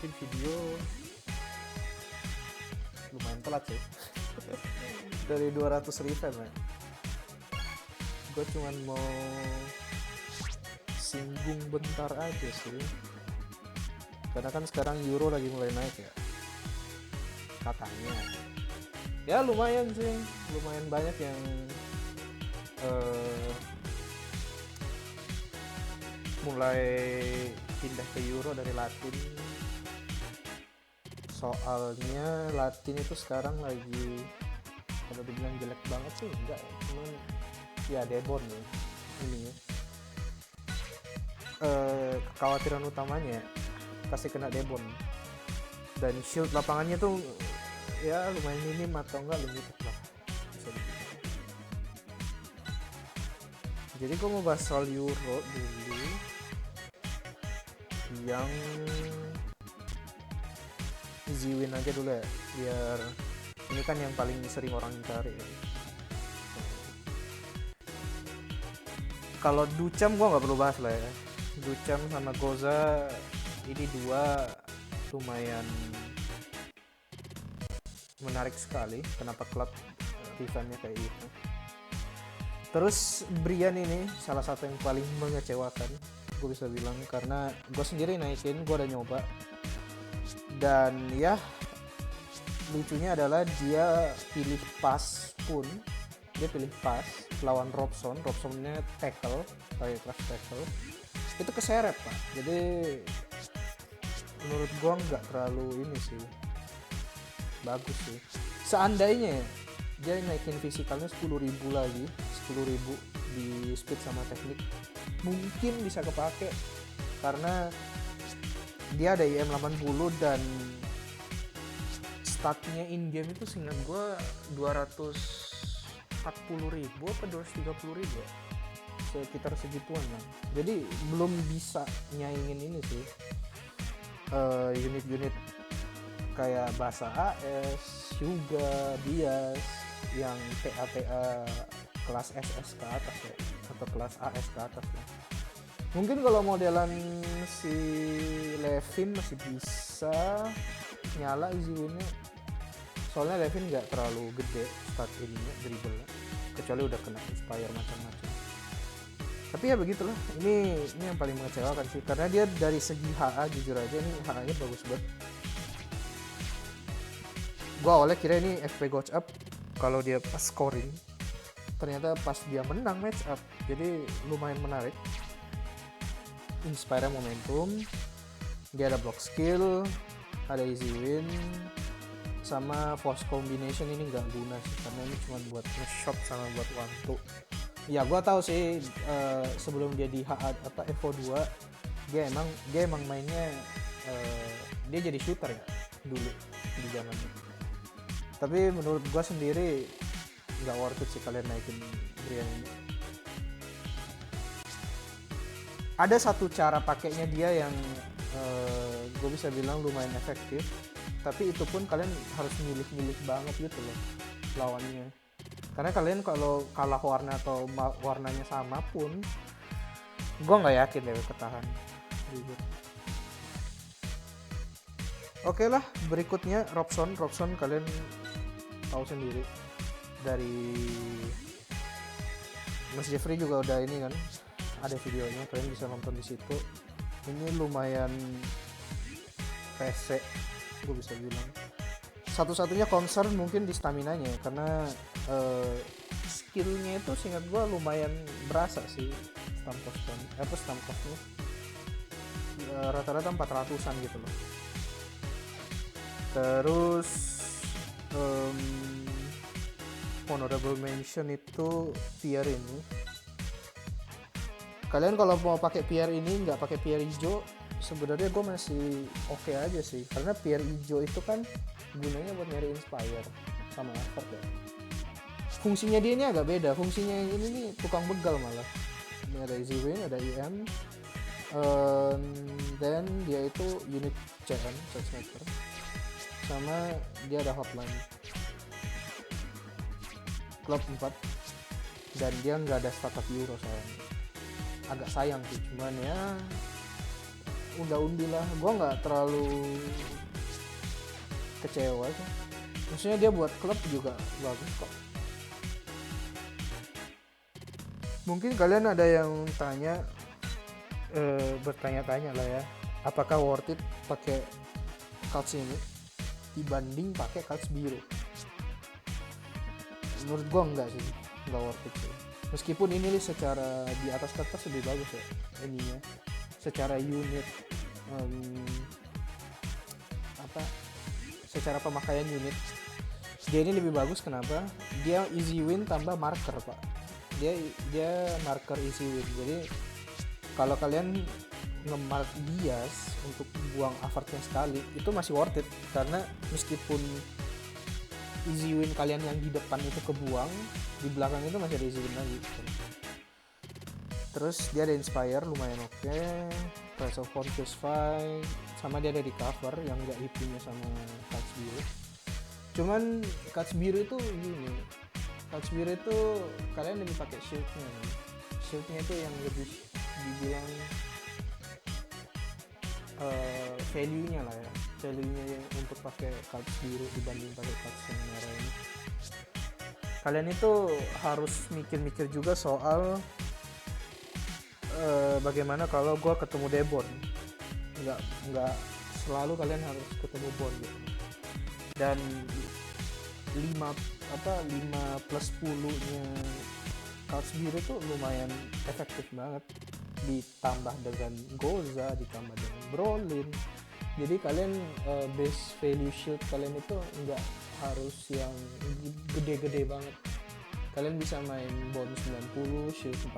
bikin video lumayan telat sih. Dari 200 revamp ya. Gue cuman mau singgung bentar aja sih, karena kan sekarang euro lagi mulai naik ya katanya. Ya lumayan sih, lumayan banyak yang mulai pindah ke euro dari Latin. Soalnya Latin itu sekarang lagi, kalau dibilang jelek banget sih enggak ya, cuman ya Debon ya ini ya. Kekhawatiran utamanya pasti kena Debon, dan shield lapangannya tuh ya lumayan minim atau enggak limited lah bisa dibilang. Jadi gue mau bahas soal euro dulu, yang easy win aja dulu ya, biar ini kan yang paling sering orang cari ya. Kalau Duchamp gue nggak perlu bahas lah ya. Duchamp sama Goza ini dua lumayan menarik sekali. Kenapa klub revampnya kayak gitu? Terus Brian ini salah satu yang paling mengecewakan, gue bisa bilang, karena gue sendiri naikin, gue udah nyoba, dan ya lucunya adalah dia pilih pas pun, dia pilih pas lawan Robsonnya tackle, pakai kelas tackle, itu keseret pak. Jadi menurut gua nggak terlalu ini sih bagus sih. Seandainya dia naikin fisikalnya 10.000 lagi, 10.000 di speed sama teknik, mungkin bisa kepake, karena dia ada IM 80 dan statnya in game itu seingat gue 240.000 apa 230.000 ya, sekitar segituan lah. Jadi belum bisa nyaingin ini sih, unit-unit kayak Basa AS, Hyuga, Bias yang TA kelas SS ke atas ya, atau kelas AS ke atas ya. Mungkin kalau modelan si Levin masih bisa nyala easy win-nya, soalnya Levin nggak terlalu gede start ininya, dribble, kecuali udah kena inspire macam-macam. Tapi ya begitulah, ini yang paling mengecewakan sih, karena dia dari segi HA jujur aja ini HA-nya bagus banget. Gua awalnya kira ini FP Gotch up kalau dia pas scoring, ternyata pas dia menang match up, jadi lumayan menarik. Inspire momentum, dia ada block skill, ada easy win, sama force combination ini nggak guna sih, karena ini cuma buat nge-shot sama buat one two. Ya gua tahu sih, sebelum dia di HA apa Evo 2 dia emang mainnya dia jadi shooter ya dulu di zamannya. Tapi menurut gua sendiri nggak worth it sih kalian naikin Brian ini. Ada satu cara pakainya dia yang gue bisa bilang lumayan efektif, tapi itu pun kalian harus milih-milih banget gitu loh lawannya, karena kalian kalau kalah warna atau warnanya sama pun gue nggak yakin deh ketahan jujur. Oke lah, berikutnya Robson kalian tahu sendiri, dari Mas Jeffrey juga udah ini kan, ada videonya, kalian bisa nonton di situ. Ini lumayan rese, gue bisa bilang. Satu-satunya concern mungkin di stamina-nya, karena skillnya itu seingat gue lumayan berasa sih Stamkosnya. Rata-rata 400-an gitu loh. Terus honorable mention itu Pierre ini. Kalian kalau mau pakai Pierre ini nggak pakai Pierre hijau, sebenarnya gue masih oke aja sih, karena Pierre hijau itu kan gunanya buat nyari inspire sama effort ya. Fungsinya dia ini agak beda, fungsinya yang ini nih tukang begal malah. Ini ada easy win, ada IM, dan dia itu unit CM, charge maker, sama dia ada hotline klub 4, dan dia nggak ada startup euro sayang. Agak sayang sih, cuman ya undi lah, gue nggak terlalu kecewa sih. Maksudnya dia buat klub juga bagus kok. Mungkin kalian ada yang bertanya-tanya lah ya, apakah worth it pakai cards ini dibanding pakai cards biru? Menurut gue enggak sih, enggak worth it sih. Meskipun ini secara di atas kertas lebih bagus ya ininya, secara unit secara pemakaian unit dia ini lebih bagus. Kenapa? Dia easy win tambah marker pak. Dia marker easy win. Jadi kalau kalian nge-mark bias untuk buang avartnya sekali itu masih worth it, karena meskipun easy win kalian yang di depan itu kebuang, di belakang itu masih ada easy win lagi. Terus dia ada inspire lumayan oke. Price of Pontius Fight, sama dia ada di cover yang gak IP-nya sama cards biru. Cuman cards biru itu gini, cards biru itu kalian lebih pakai shieldnya itu yang lebih dibilang value-nya lah ya, value-nya untuk pakai cards biru dibanding pakai cards yang merah ini. Kalian itu harus mikir-mikir juga soal bagaimana kalau gue ketemu Debon. Nggak selalu kalian harus ketemu Bon gitu. Dan 5 plus 10-nya cards biru tuh lumayan efektif banget, ditambah dengan Goza, ditambah dengan Brolin. Jadi kalian base value shield kalian itu nggak harus yang gede-gede banget. Kalian bisa main Bon 90, shield 40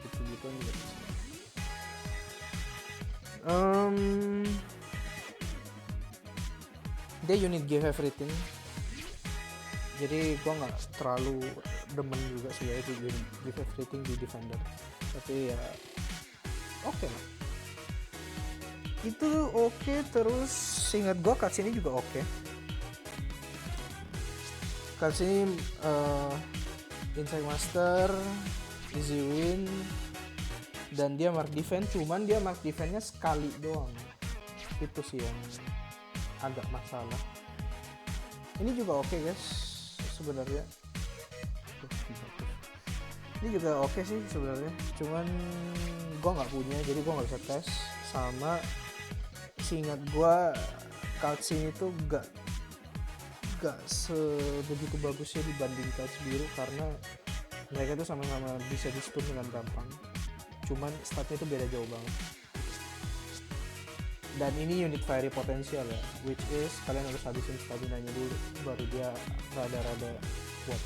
gitu-gitu juga bisa. Dia unit give everything, jadi gua nggak terlalu demen juga sih ya itu unit give everything di defender, tapi ya oke lah, itu oke. Terus seingat gua cards ini juga oke. Cards ini Insight Master, easy win, dan dia mark defense, cuman dia mark defense-nya sekali doang. Itu sih yang agak masalah. Ini juga oke guys sebenarnya. Ini juga oke sih sebenarnya, cuman gua nggak punya, jadi gua nggak bisa tes. Sama seingat gua cards ini tuh gak sebegitu bagusnya dibanding cards biru, karena mereka tuh sama-sama bisa di stun dengan gampang, cuman statnya itu beda jauh banget. Dan ini unit fiery potensial ya, which is kalian harus habisin stamina nya dulu baru dia rada-rada kuat.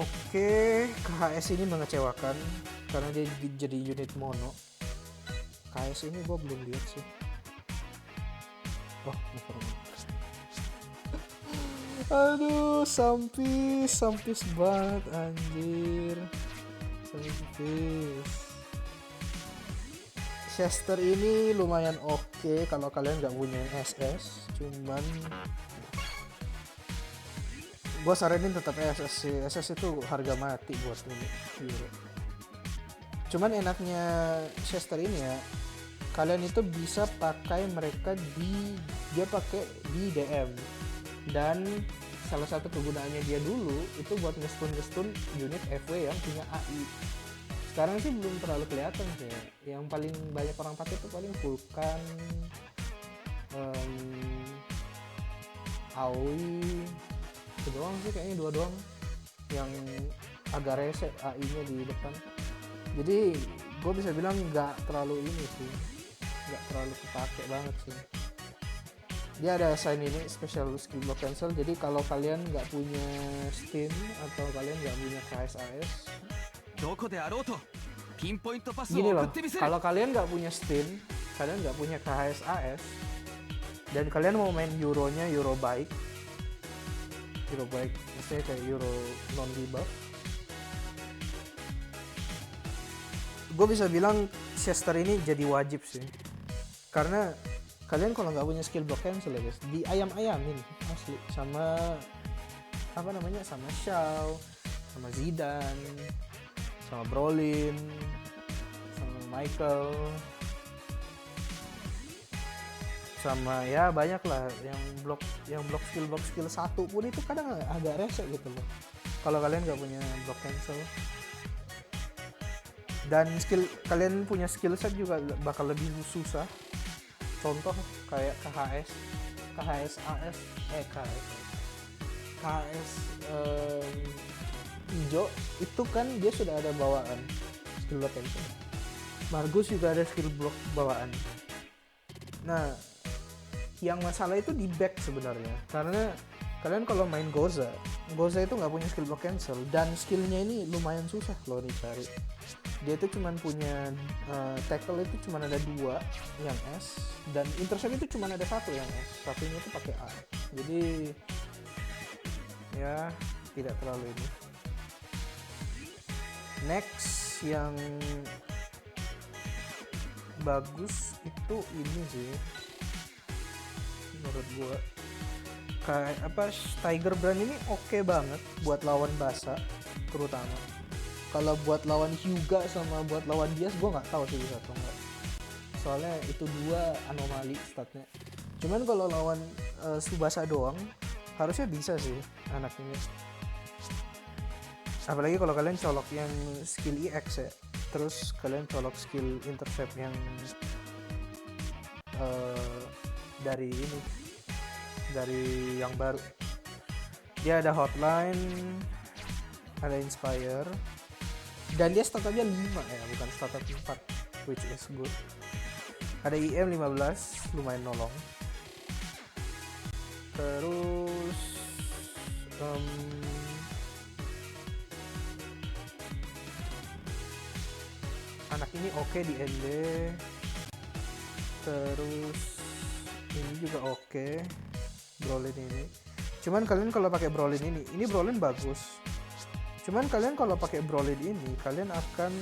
Oke, KHS ini mengecewakan karena dia jadi unit mono. KHS ini gue belum lihat sih. Oh, aduh, sampis banget anjir. Sampis. Chester ini lumayan oke kalau kalian nggak punya SS, cuman gue saranin tetap SS sih. SS itu harga mati buat ini Euro. Cuman enaknya Chester ini ya, kalian itu bisa pakai mereka dia pakai di DM, dan salah satu kegunaannya dia dulu itu buat ngestun unit FW yang punya AI. Sekarang sih belum terlalu kelihatan sih. Yang paling banyak orang pakai itu paling Vulkan, Aoi, itu doang sih kayaknya, dua doang yang agak rese AI-nya di depan. Jadi gue bisa bilang nggak terlalu ini sih, nggak terlalu kepake banget sih. Dia ada sign ini special skill block cancel, jadi kalau kalian nggak punya Steam atau kalian nggak punya KSAS, gini loh, kalau kalian nggak punya Steam, kalian nggak punya KSAS, dan kalian mau main Euronya Euro baik, maksudnya kayak Euro non debuff, gue bisa bilang Chester ini jadi wajib sih, karena kalian kalau nggak punya skill block cancel ya guys, di ayam-ayamin asli sama sama Shaw, sama Zidane, sama Brolin, sama Michael, sama ya banyak lah yang blok skill satu pun itu kadang agak rese gitu loh kalau kalian nggak punya block cancel. Dan kalian punya skill set juga bakal lebih susah. Contoh kayak KHS hijau itu kan dia sudah ada bawaan skill block cancel. Margus juga ada skill block bawaan. Nah, yang masalah itu di back sebenarnya, karena kalian kalau main Goza itu nggak punya skill block cancel, dan skillnya ini lumayan susah loh dicari. Dia itu cuman punya tackle itu cuman ada 2 yang S, dan intercept itu cuman ada 1 yang S, satunya itu pakai A. Jadi ya tidak terlalu ini. Next yang bagus itu ini sih menurut gua, kayak Tiger Brand ini oke banget buat lawan Basa terutama. Kalau buat lawan Hyuga sama buat lawan Diaz gue nggak tahu sih bisa atau enggak, soalnya itu 2 anomali statnya. Cuman kalau lawan Tsubasa doang harusnya bisa sih anak ini, apalagi kalau kalian colok yang skill EX ya, terus kalian colok skill intercept yang dari yang baru. Dia ada hotline, ada inspire, dan dia statnya 5 ya, bukan statnya 4, which is good. Ada IM 15, lumayan nolong. Terus anak ini oke di ND. Terus ini juga oke, Brolin ini. Cuman kalian kalau pakai Brolin ini Brolin bagus. Cuman kalian kalau pakai Brolin ini kalian akan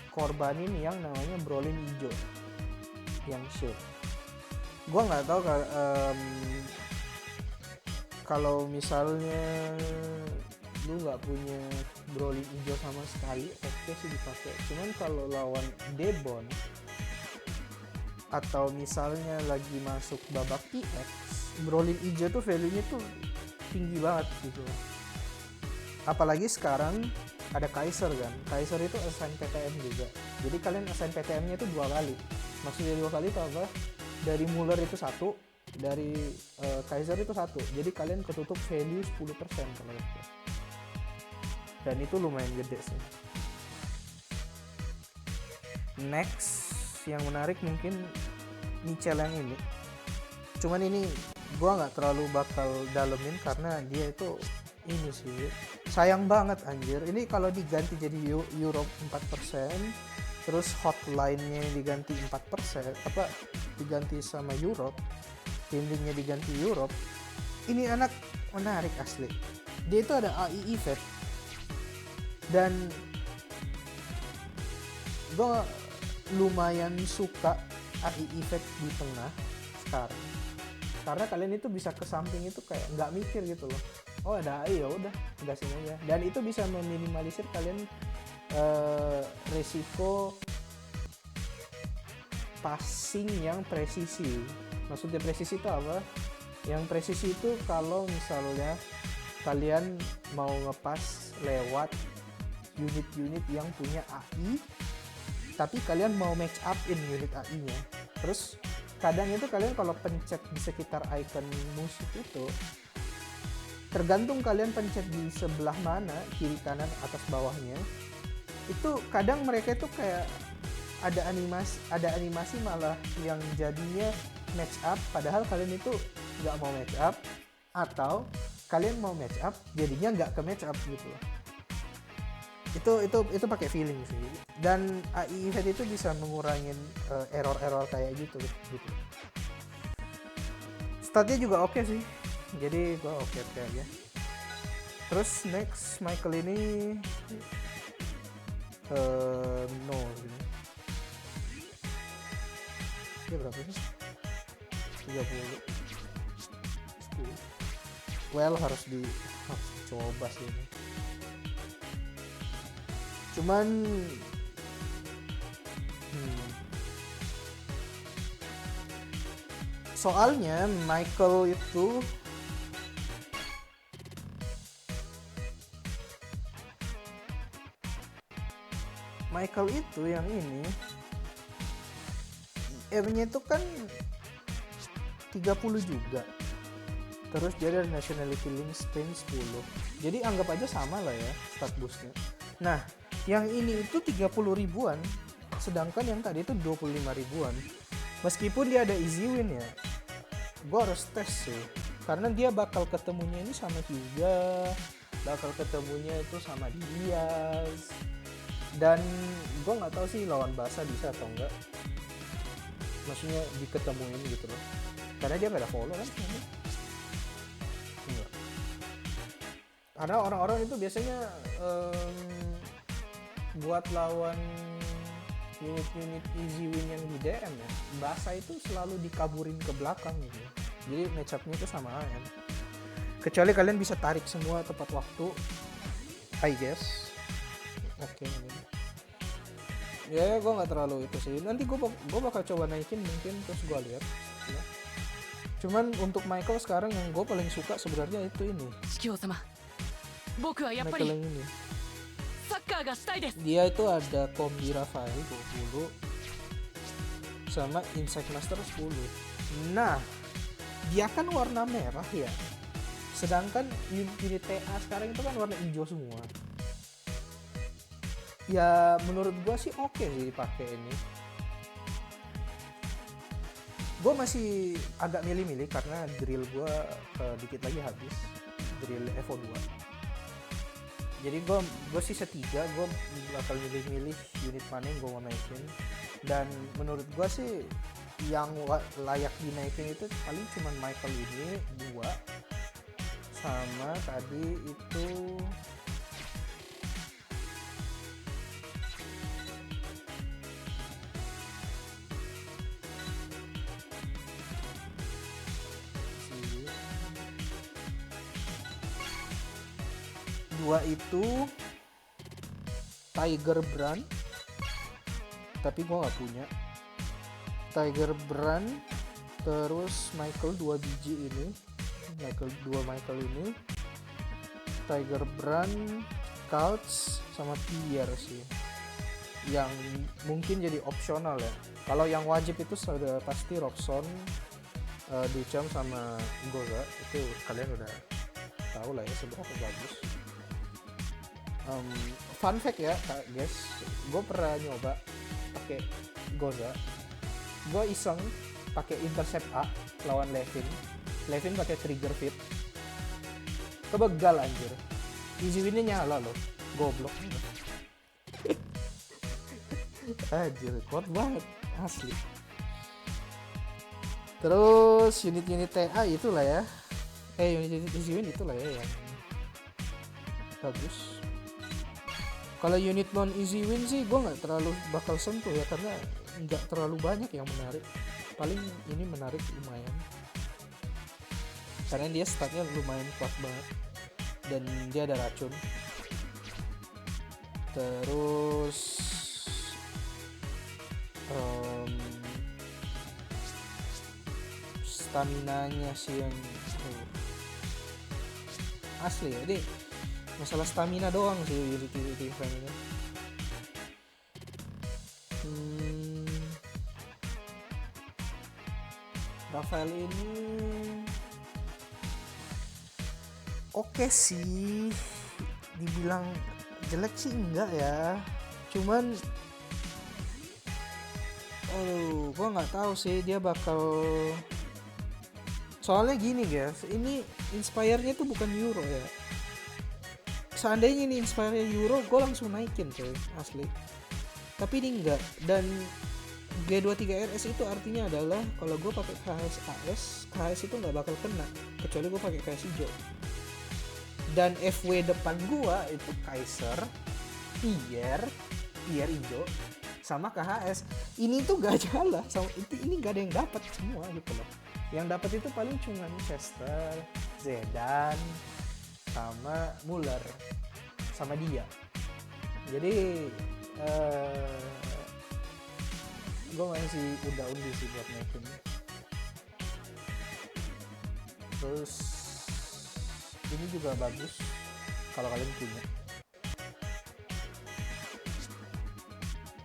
korbanin yang namanya Brolin hijau yang shield. Gua nggak tahu kalau misalnya lu nggak punya Brolin hijau sama sekali, oke sih dipakai. Cuman kalau lawan Debon atau misalnya lagi masuk babak EX, Brolin hijau tuh value-nya tuh tinggi banget gitu. Apalagi sekarang ada Kaiser kan. Kaiser itu assign PTM juga. Jadi kalian assign PTM-nya itu 2 kali. Maksudnya 2 kali itu apa? Dari Muller itu 1, dari Kaiser itu 1. Jadi kalian ketutup value 10% kalau itu. Dan itu lumayan gede sih. Next yang menarik mungkin Michel yang ini. Cuman ini gua nggak terlalu bakal dalemin karena dia itu ini sih sayang banget anjir. Ini kalau diganti jadi Europe 4%, terus hotline-nya diganti 4%, diganti sama Europe, timingnya diganti Europe, ini anak menarik asli. Dia itu ada AI effect, dan gue lumayan suka AI effect di tengah sekarang, karena kalian itu bisa ke samping itu kayak nggak mikir gitu loh. Oh ada AI, ya udah gasin aja, dan itu bisa meminimalisir kalian resiko passing yang presisi. Maksudnya presisi itu apa? Yang presisi itu kalau misalnya kalian mau ngepas lewat unit-unit yang punya AI, tapi kalian mau match up in unit AI-nya. Terus kadang itu kalian kalau pencet di sekitar icon musuh itu, tergantung kalian pencet di sebelah mana, kiri kanan atas bawahnya, itu kadang mereka itu kayak ada animasi malah yang jadinya match up, padahal kalian itu nggak mau match up, atau kalian mau match up jadinya nggak ke match up gitu loh. Itu pakai feeling sih, dan AI event itu bisa mengurangin error kayak gitu. Statnya juga oke sih, jadi gua oke aja. Terus next Michael ini no gini. Dia berapa sih? 30. Well harus dicoba sih ini. Cuman Soalnya Michael itu yang ini R-nya itu kan 30 juga. Terus dia dari nationality link Spain 10. Jadi anggap aja sama lah ya stat boostnya. Nah, yang ini itu 30 ribuan, sedangkan yang tadi itu 25 ribuan. Meskipun dia ada easy win ya, gue harus tes sih. Karena dia bakal ketemunya ini sama Hyuga, bakal ketemunya itu sama Diaz. Dan gue nggak tahu sih lawan Barca bisa atau enggak. Maksudnya diketemuin gitu loh. Karena dia nggak ada follow kan. Enggak. Karena orang-orang itu biasanya buat lawan unit-unit easy win yang di DM ya, Barca itu selalu dikaburin ke belakang gitu. Jadi match-up-nya itu samaan. Kecuali kalian bisa tarik semua tepat waktu, I guess. Oke. Ya gue nggak terlalu itu sih. Nanti gue bakal coba naikin mungkin, terus gue lihat. Ya. Cuman untuk Michael sekarang yang gue paling suka sebenarnya itu ini. Michael yang ini. Dia itu ada kombi Rafael 20 sama Insect Master 10. Nah, dia kan warna merah ya. Sedangkan unit TA sekarang itu kan warna hijau semua. Ya menurut gue sih oke sih dipakai ini. Gue masih agak milih-milih karena drill gue dikit lagi habis, drill Evo 2. Jadi gue sih setiga, gue bakal milih-milih unit mana yang gue mau naikin. Dan menurut gue sih yang layak dinaikin itu paling cuman Michael ini 2, sama tadi itu dua itu Tiger Brand, tapi gue nggak punya Tiger Brand. Terus Michael 2 biji ini, Michael ini, Tiger Brand, Couch sama Pierre sih, yang mungkin jadi opsional ya. Kalau yang wajib itu sudah pasti Roxon, Duchamp sama Goza. Itu kalian udah tahu lah ya seberapa bagus. Fun fact ya guys, gue pernah nyoba pakai Goza. Gue iseng pakai intercept A lawan Levin pakai trigger fit, kebegal anjir. Easy winnya nyala loh, goblok. Anjir, kuat banget asli. Terus unit-unit TA itulah ya, unit easy win itulah ya yang bagus. Kalau unit non easy win sih gue nggak terlalu bakal sentuh ya, karena nggak terlalu banyak yang menarik. Paling ini menarik lumayan, karena dia statnya lumayan kuat banget dan dia ada racun. Terus staminanya sih yang asli ya. Jadi masalah stamina doang sih unit ini. Rafael ini oke sih, dibilang jelek sih enggak ya, cuman gue nggak tahu sih dia bakal, soalnya gini guys, ini inspire-nya tuh bukan Euro ya. Seandainya ini inspire Euro, gue langsung naikin coy, asli. Tapi ini enggak. Dan G23 RS itu artinya adalah kalau gue pakai KHS itu nggak bakal kena, kecuali gue pakai KHS hijau. Dan FW depan gue itu Kaiser, Pierre hijau, sama KHS. Ini tuh gak jalan, sama ini gak ada yang dapat semua gitu loh. Yang dapat itu paling cuma Chester, Zidane, sama Muller, sama dia. Jadi gue masih udah sih buat naikin. Terus ini juga bagus kalau kalian punya.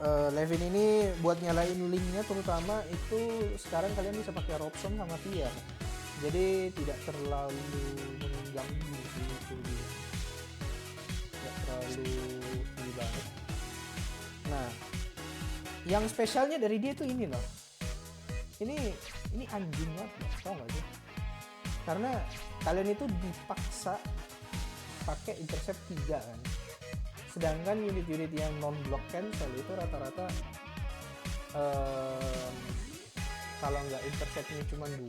Levin ini buat nyalain linknya terutama itu sekarang kalian bisa pakai Robson sama Pierre, jadi tidak terlalu mengganggu sih itu dia, tidak terlalu ini banget. Nah, yang spesialnya dari dia tuh ini loh, ini anjing banget, tau gak sih? Karena kalian itu dipaksa pakai intercept 3 kan, sedangkan unit-unit yang non-block cancel itu rata-rata kalau nggak interceptnya cuma 2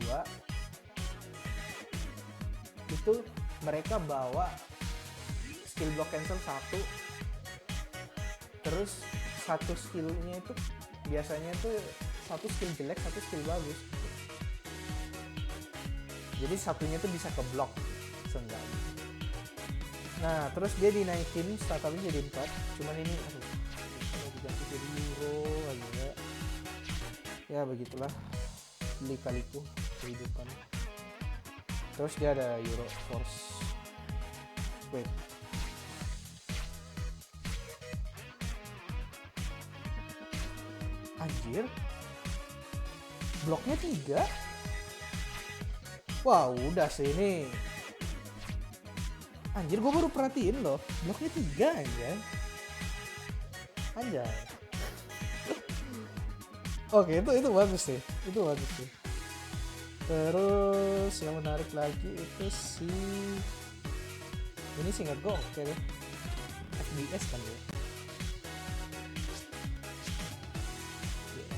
itu mereka bawa skill block cancel 1, terus satu skillnya itu biasanya tuh satu skill jelek, satu skill bagus gitu. Jadi satunya tuh bisa ke block seenggaknya. Nah, terus dia dinaikin startupnya jadi 4. Cuman ini kalau diganti jadi euro aja. Ya begitulah lika-liku kehidupan. Terus dia ada Euro Force. Wait. Anjir. Bloknya 3. Wah, udah sih ini. Anjir, gue baru perhatiin loh, bloknya 3 anjay. Anjay. Oke, itu bagus sih. Itu bagus sih. Terus yang menarik lagi itu si ini sih nggak oke deh. FBS kan ya.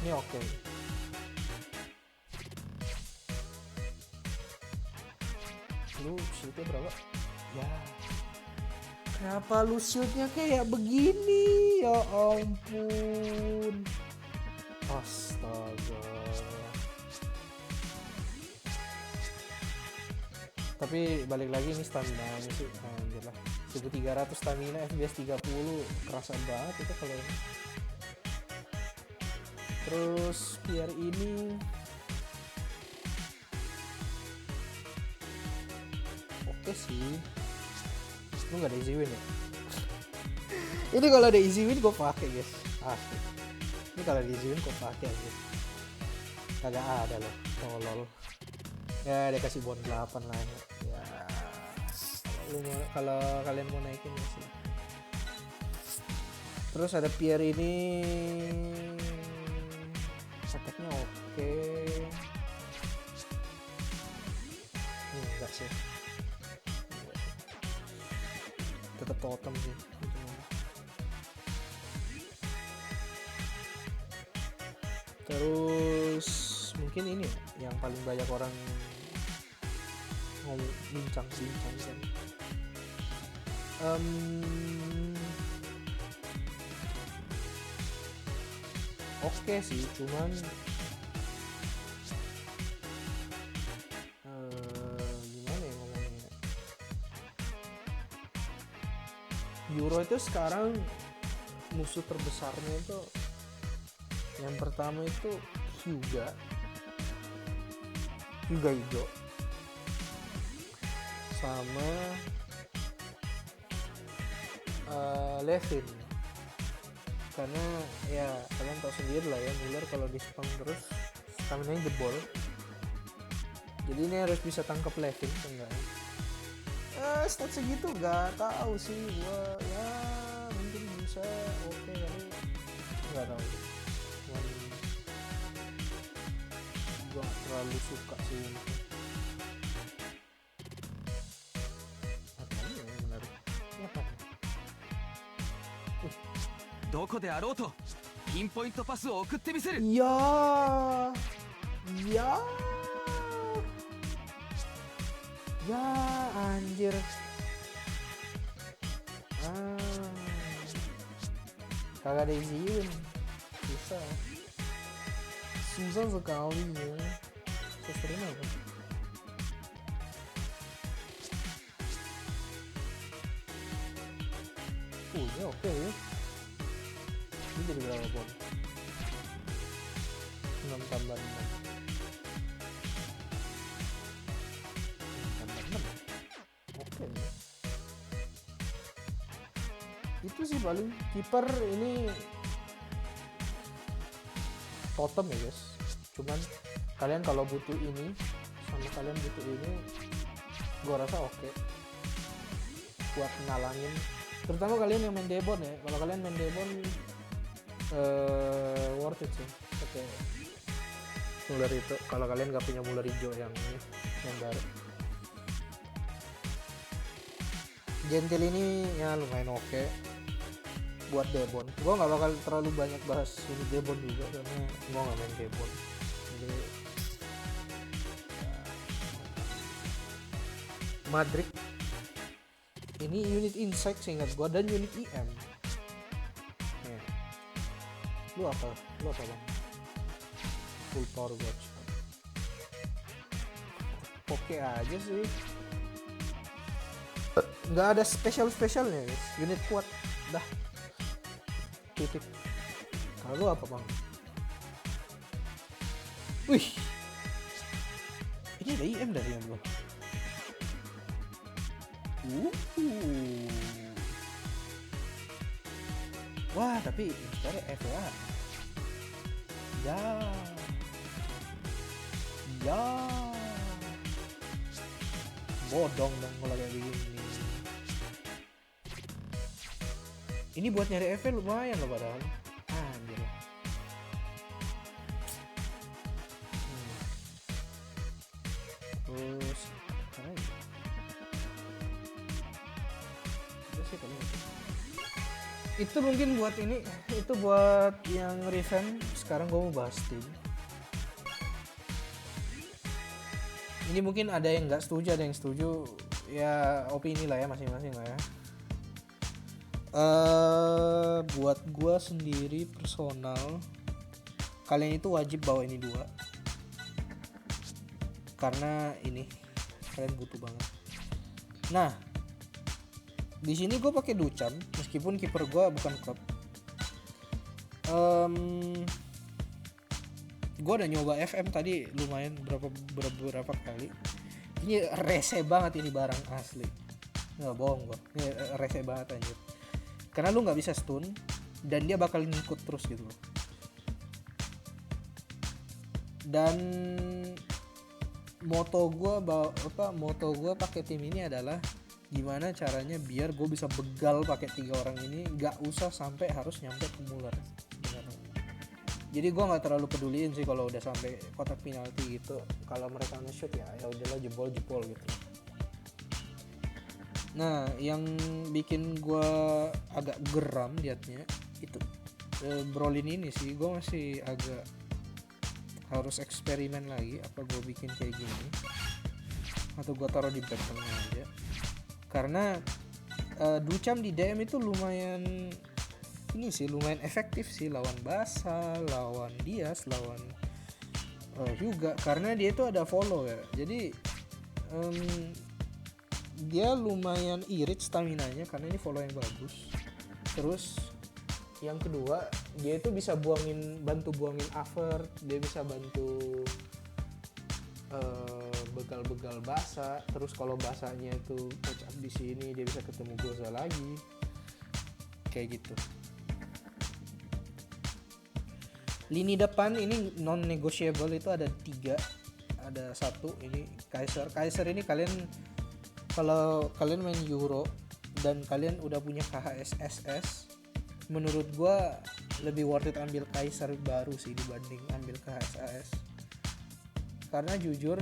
Ini oke. Lu shootnya berapa? Ya, kenapa lu shootnya kayak begini? Ya ampun. Astaga. Tapi balik lagi ini stamina nya sih anjir lah. 1300 stamina FPS 30 kerasa banget itu kalau ini. Terus Pierre ini oke sih. Lu nggak ada easy win ya? Ini kalau ada easy win gue pakai guys, asli. Ini kalau ada easy win gue pakai aja. Kagak ada loh, tolol. Ya dia kasih bon 8 lah ya. Kalau kalian mau naikin ya sih. Terus ada Pierre ini, saketnya oke. Enggak sih. Tetap totem sih. Terus mungkin ini ya, yang paling banyak orang mau bincang kan. Oke sih, cuman gimana ya ngomongnya? Euro itu sekarang musuh terbesarnya itu yang pertama itu Hyuga hijau sama Levin, karena ya kalian tahu sendiri lah ya, Muller kalau di spam terus stamina-nya jebol, jadi ini harus bisa tangkap Levin enggak? Stat segitu nggak tahu sih gua, ya mungkin bisa oke kali, nggak tahu. Gua nggak terlalu suka sih ini. Apanya yang menarik? Ini apa? どこであろうとピンポイントパスを送ってみせる。 Ya anjir. Kagak ada izin. Susah sekali ya. Susternya apa? Ini oke ya. Ini jadi berapa pon? 6 tambah 6 tambah 6. Oke nih. Itu sih paling kiper ini totem ya guys. Cuman kalian kalau butuh ini sama kalian butuh ini, gua rasa oke buat ngalangin, terutama kalian yang main Debon ya. Kalau kalian main Debon worth it sih pakai Muller itu, kalau kalian gak punya Muller hijau yang ini, yang baru. Gentil ini ya lumayan oke buat Debon. Gua nggak bakal terlalu banyak bahas ini Debon juga karena gua nggak main Debon. Jadi Madrid ini unit insight seingat gua dan unit IM. Nih. Lu apa bang? Full power watch. Oke aja sih. Nggak ada spesialnya guys. Unit kuat dah. Titik. Kalau lu apa bang? Wih, ini ada IM dari yang gua. Wah, tapi sekarang FA. Ya. Bodong dong kalau kayak begini. Ini buat nyari FA lumayan loh padahal. Anjir. Terus itu mungkin buat ini, itu buat yang revamp. Sekarang gue mau bahas tim. Ini mungkin ada yang nggak setuju, ada yang setuju, ya opini lah ya masing-masing lah ya. Buat gue sendiri personal, kalian itu wajib bawa ini 2 karena ini kalian butuh banget. Nah, di sini gue pakai Duchamp meskipun kiper gue bukan klub. Gue udah nyoba FM tadi lumayan beberapa kali. Ini rese banget ini barang asli. Nggak bohong gue. Ini rese banget anjir. Karena lu nggak bisa stun dan dia bakal ngikut terus gitu. Dan moto gue pakai tim ini adalah gimana caranya biar gue bisa begal pakai 3 orang ini, nggak usah sampai harus nyampe ke Muller. Jadi gue nggak terlalu peduliin sih kalau udah sampai kotak penalti gitu. Kalau mereka nge-shoot ya udahlah jebol gitu. Nah, yang bikin gue agak geram liatnya itu Brolin ini sih. Gue masih agak harus eksperimen lagi apa gue bikin kayak gini atau gue taruh di back tengah aja. Karena Duchamp di DM itu lumayan efektif sih lawan Barca, lawan Diaz, lawan juga karena dia itu ada follow ya. Jadi dia lumayan irit stamina-nya karena ini follow yang bagus. Terus yang kedua, dia itu bisa bantu buangin avert, dia bisa bantu begal-begal Barca. Terus kalau Barcanya itu catch up di sini, dia bisa ketemu Goza lagi. Kayak gitu. Lini depan ini non negotiable itu ada 3. Ada 1 ini Kaiser ini kalian kalau kalian main Euro dan kalian udah punya KHSSS, menurut gua lebih worth it ambil Kaiser baru sih dibanding ambil KHSS. Karena jujur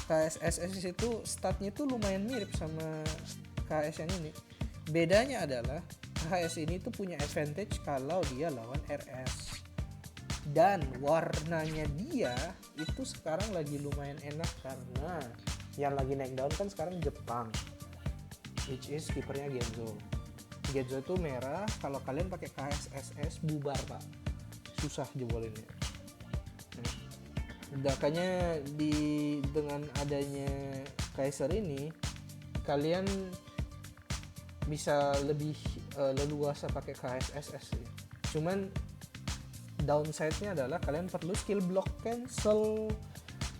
KSSS itu statnya itu lumayan mirip sama KS yang ini. Bedanya adalah KS ini tuh punya advantage kalau dia lawan RS. Dan warnanya dia itu sekarang lagi lumayan enak karena yang lagi naik daun kan sekarang Jepang, which is kipernya Genzo. Genzo itu merah. Kalau kalian pakai KSSS bubar pak, susah jebolinnya. Makanya dengan adanya Kaiser ini kalian bisa lebih leluasa pakai KSSS sih. Cuman downside-nya adalah kalian perlu skill block cancel.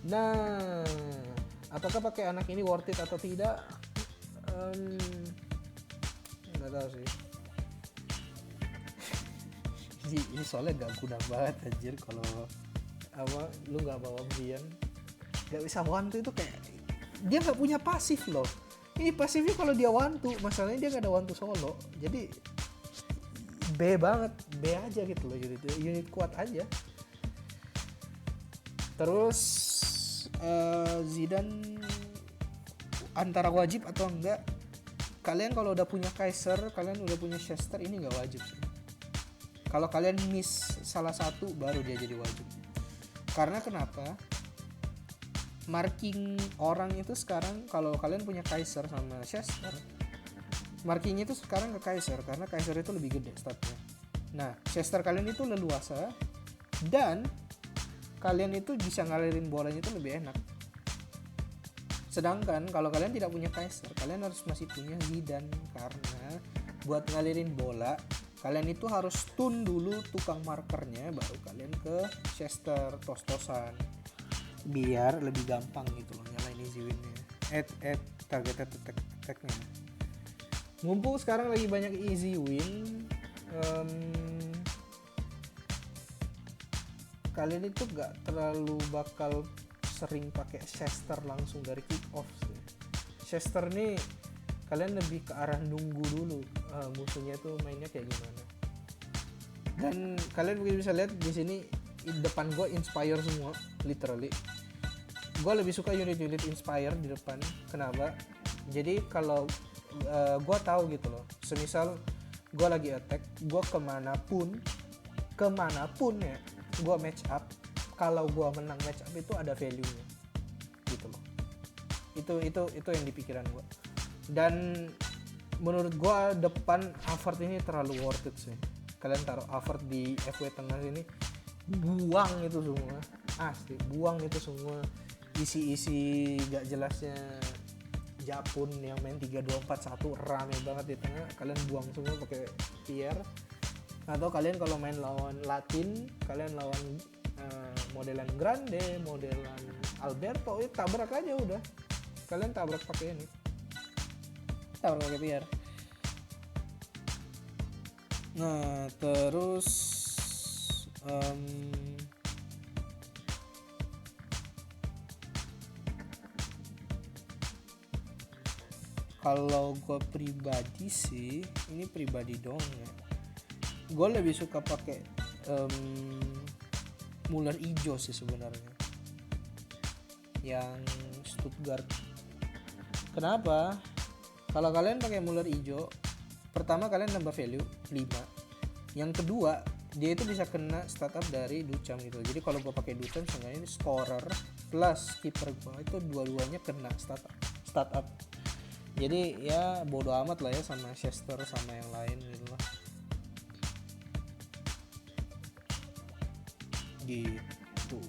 Nah, apakah pakai anak ini worth it atau tidak? Nggak tahu sih. Ini soalnya gak guna banget anjir kalau lu nggak bawa Brian, nggak bisa wantu. Itu kayak dia nggak punya pasif loh. Ini pasifnya kalau dia wantu, masalahnya dia nggak ada wantu solo, jadi B banget, B aja gitu loh. Unit kuat aja. Terus Zidane antara wajib atau enggak? Kalian kalau udah punya Kaiser, kalian udah punya Chester, ini nggak wajib sih. Kalau kalian miss salah satu, baru dia jadi wajib. Karena kenapa? Marking orang itu sekarang, kalau kalian punya Kaiser sama Chester, markingnya itu sekarang ke Kaiser, karena Kaiser itu lebih gede statnya. Nah, Chester kalian itu leluasa, dan kalian itu bisa ngalirin bolanya itu lebih enak. Sedangkan kalau kalian tidak punya Kaiser, kalian harus masih punya Zidane, karena buat ngalirin bola kalian itu harus stun dulu tukang markernya, baru kalian ke Chester tos-tosan, biar lebih gampang gitu loh nyalain easy win-nya, targeted attack-nya. Mumpung sekarang lagi banyak easy win, kalian itu gak terlalu bakal sering pakai Chester langsung dari kick off sih. Chester nih kalian lebih ke arah nunggu dulu musuhnya tuh mainnya kayak gimana. Dan kalian mungkin bisa lihat di sini depan gue inspire semua, literally. Gue lebih suka unit-unit inspire di depan. Kenapa? Jadi kalau gue tahu gitu loh, semisal gue lagi attack, gue kemanapun ya, gue match up. Kalau gue menang match up itu ada value-nya, gitu loh. Itu yang di pikiran gue. Dan menurut gue depan Avert ini terlalu worth it sih. Kalian taruh Avert di FW tengah sini, buang itu semua, asli buang itu semua. Isi gak jelasnya Japun yang main 3-2-4-1 rame banget di tengah, kalian buang semua pakai Pierre. Atau kalian kalau main lawan Latin, kalian lawan modelan Grande, modelan Alberto, itu tabrak aja udah. Kalian tabrak pakai ini, tabrak pakai Pierre. Nah terus kalau gue pribadi sih, ini pribadi dong ya, gue lebih suka pakai Muller ijo sih sebenarnya, yang Stuttgart. Kenapa? Kalau kalian pakai Muller ijo, pertama kalian nambah value 5. Yang kedua, dia itu bisa kena startup dari Duchamp gitu. Jadi kalau gue pakai Duchamp, sebenarnya ini scorer plus keeper gue itu dua-duanya kena startup. Jadi ya bodo amat lah ya sama Chester sama yang lain gitu lah. Gitu.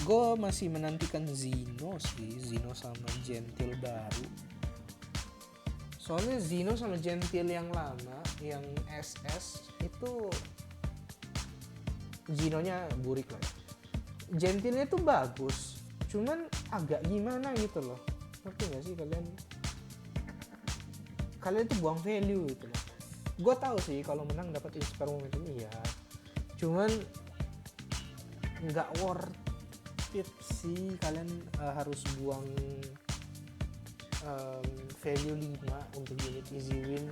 Gue masih menantikan Zino sih, Zino sama Gentil baru. Soalnya Zino sama Gentil yang lama, yang SS itu Zinonya burik lah ya. Gentilnya tuh bagus, cuman agak gimana gitu loh. Ngerti gak sih kalian? Kalian tuh buang value gitu loh. Gue tahu sih kalau menang dapat inspire momentum, iya. Cuman nggak worth it sih. Kalian harus buang value 5 untuk unit easy win.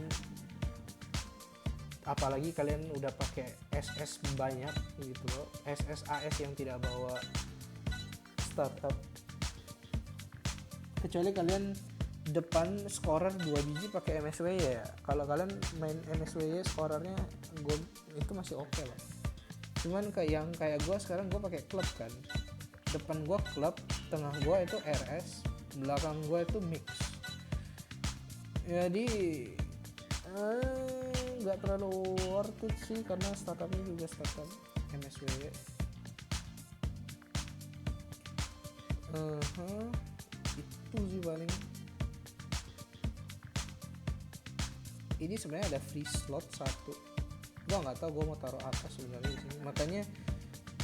Apalagi kalian udah pakai SS banyak gitu loh. SS AS yang tidak bawa startup. Kecuali kalian depan scorer 2 biji pakai MSW ya. Kalau kalian main MSW scorernya itu masih oke lah. Cuman kayak gue sekarang gue pakai klub kan. Depan gue klub, tengah gue itu RS, belakang gue itu mix. Jadi nggak terlalu worth it sih, karena startupnya juga startup MSW. Itu sih paling. ini sebenarnya ada free slot 1. Gua nggak tahu gua mau taruh apa sebenarnya di sini. Makanya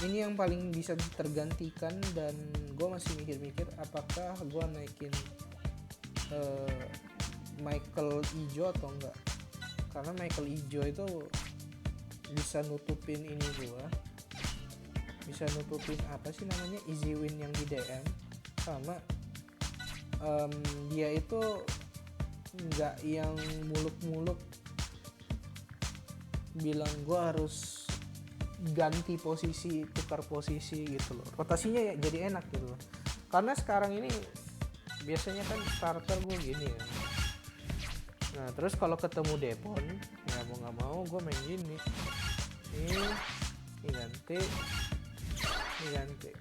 ini yang paling bisa tergantikan, dan gua masih mikir-mikir apakah gua naikin Michael Ijo atau enggak. Karena Michael Ijo itu bisa nutupin ini gua. Bisa nutupin apa sih namanya? Easy win yang di DM, sama dia itu nggak yang muluk-muluk bilang gue harus ganti posisi, tukar posisi gitu loh. Rotasinya ya jadi enak gitu loh. Karena sekarang ini biasanya kan starter gue gini ya. Nah terus kalau ketemu Depon, ya mau nggak mau gue main gini. Ini ganti, ini ganti.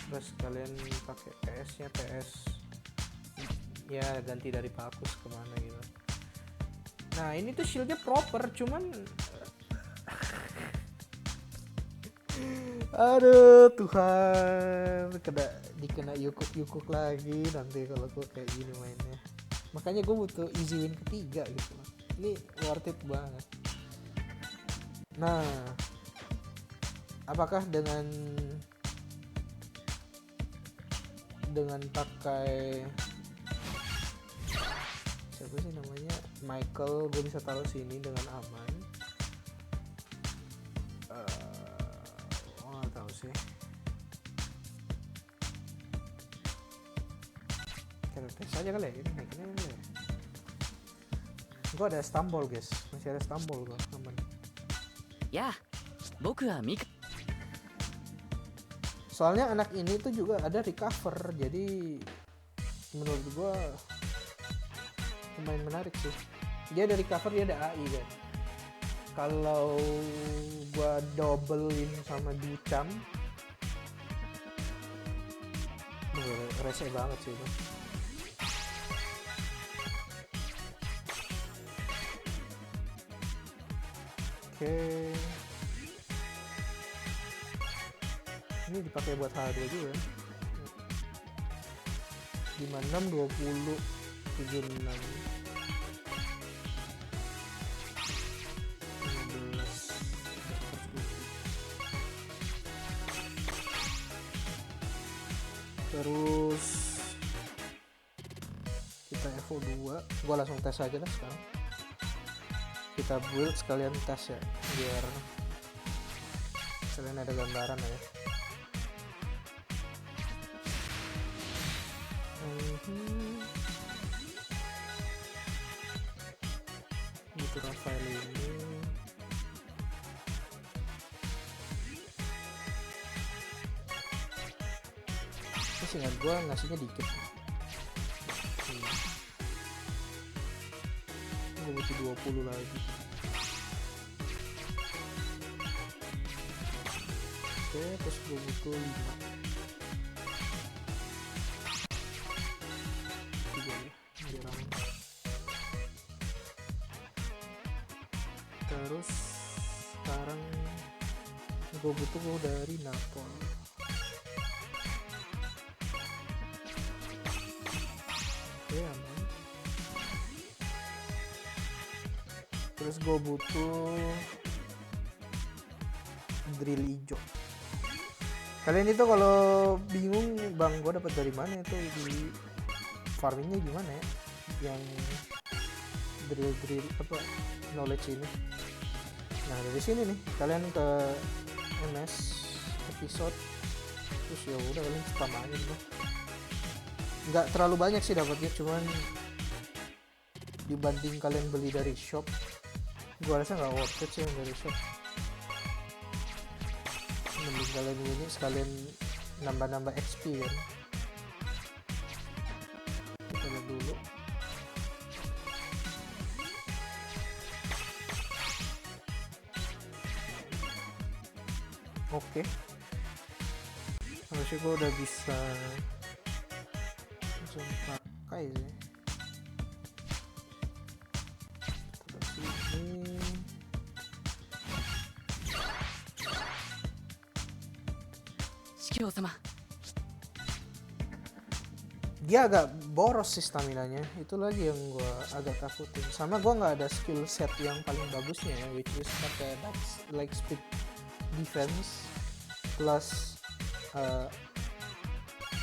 Terus kalian pakai PS-nya PS ya ganti dari Pakus kemana gitu. Nah ini tuh shieldnya proper, cuman aduh Tuhan, dikena yukuk lagi nanti kalau gue kayak gini mainnya. Makanya gue butuh easy win ketiga gitu. Ini worth it banget. Nah apakah dengan pakai siapa sih namanya, Michael, gue bisa taruh sini dengan aman? Nggak tahu sih. Kita tes aja kali ya, ini naiknya ya. Gue ada Stambol guys, masih ada Stambol gue aman. Ya, boku wa Mika. Soalnya anak ini tuh juga ada recover, jadi menurut gue lumayan menarik sih. Dia ada recover, dia ada AI kan. Kalau gue doublein sama Ducam, rese banget sih itu. Oke. Ini dipakai buat H2 juga. 56 20 76 15. Terus kita Evo 2. Gua langsung tes aja lah sekarang. Kita build sekalian tes ya, biar kalian ada gambaran ya. Gitu Rafael ini. Terus ingat gue ngasihnya dikit. Gue butuh 20 lagi. Oke, terus gue butuh 5. Terus sekarang gue butuh dari Napol. Oke, aman. Terus gue butuh drill hijau. Kalian itu kalau bingung bang gue dapat dari mana itu, di farmingnya gimana ya, yang drill apa knowledge ini. Nah dari sini nih kalian ke MS episode, terus ya udah kalian spam aja gitu. Nggak terlalu banyak sih dapatnya, cuman dibanding kalian beli dari shop, gua rasa nggak worth it sih yang dari shop. Mending kalian ini sekalian nambah-nambah XP kan. Kita lihat dulu. Oke, harusnya gue udah bisa langsung pakai sih. Terus ini Shikyo-sama. dia agak boros sih staminanya, itu lagi yang gue agak takutin. Sama gue nggak ada skill set yang paling bagusnya ya, which is pakai that's like speed defense plus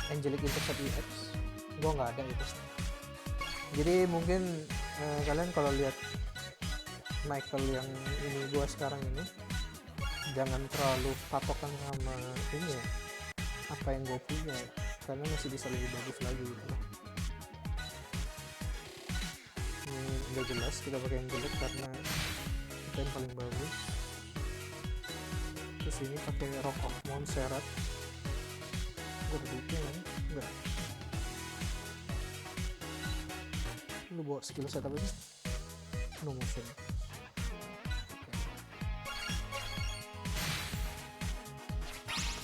angelic intercept EX. Gue nggak ada itu. Jadi mungkin kalian kalau lihat Michael yang ini gue sekarang ini, jangan terlalu patokan sama ini ya, apa yang gue punya, karena masih bisa lebih bagus lagi gitu loh. Ini udah jelas kita pakai yang jelek karena kita yang paling bagus. Terus ini pakai Rock of Montserrat. Gue ada duitnya kan? Enggak. Lu bawa skill set apa sih? No motion.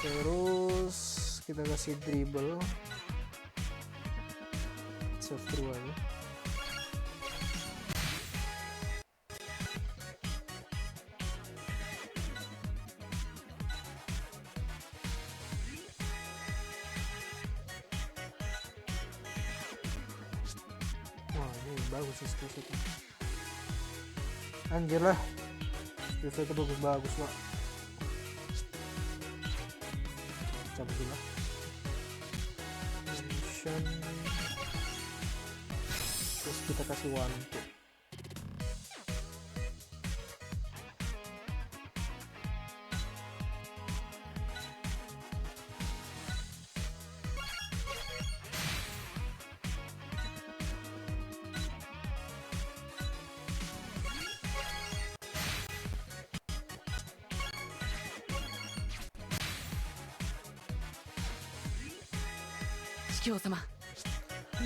Terus kita kasih dribble, save through aja. Wah ini bagus sih skill setnya. Anjir lah, skill setnya bagus-bagus pak. Cabut dulu. Motion. Terus kita kasih one two.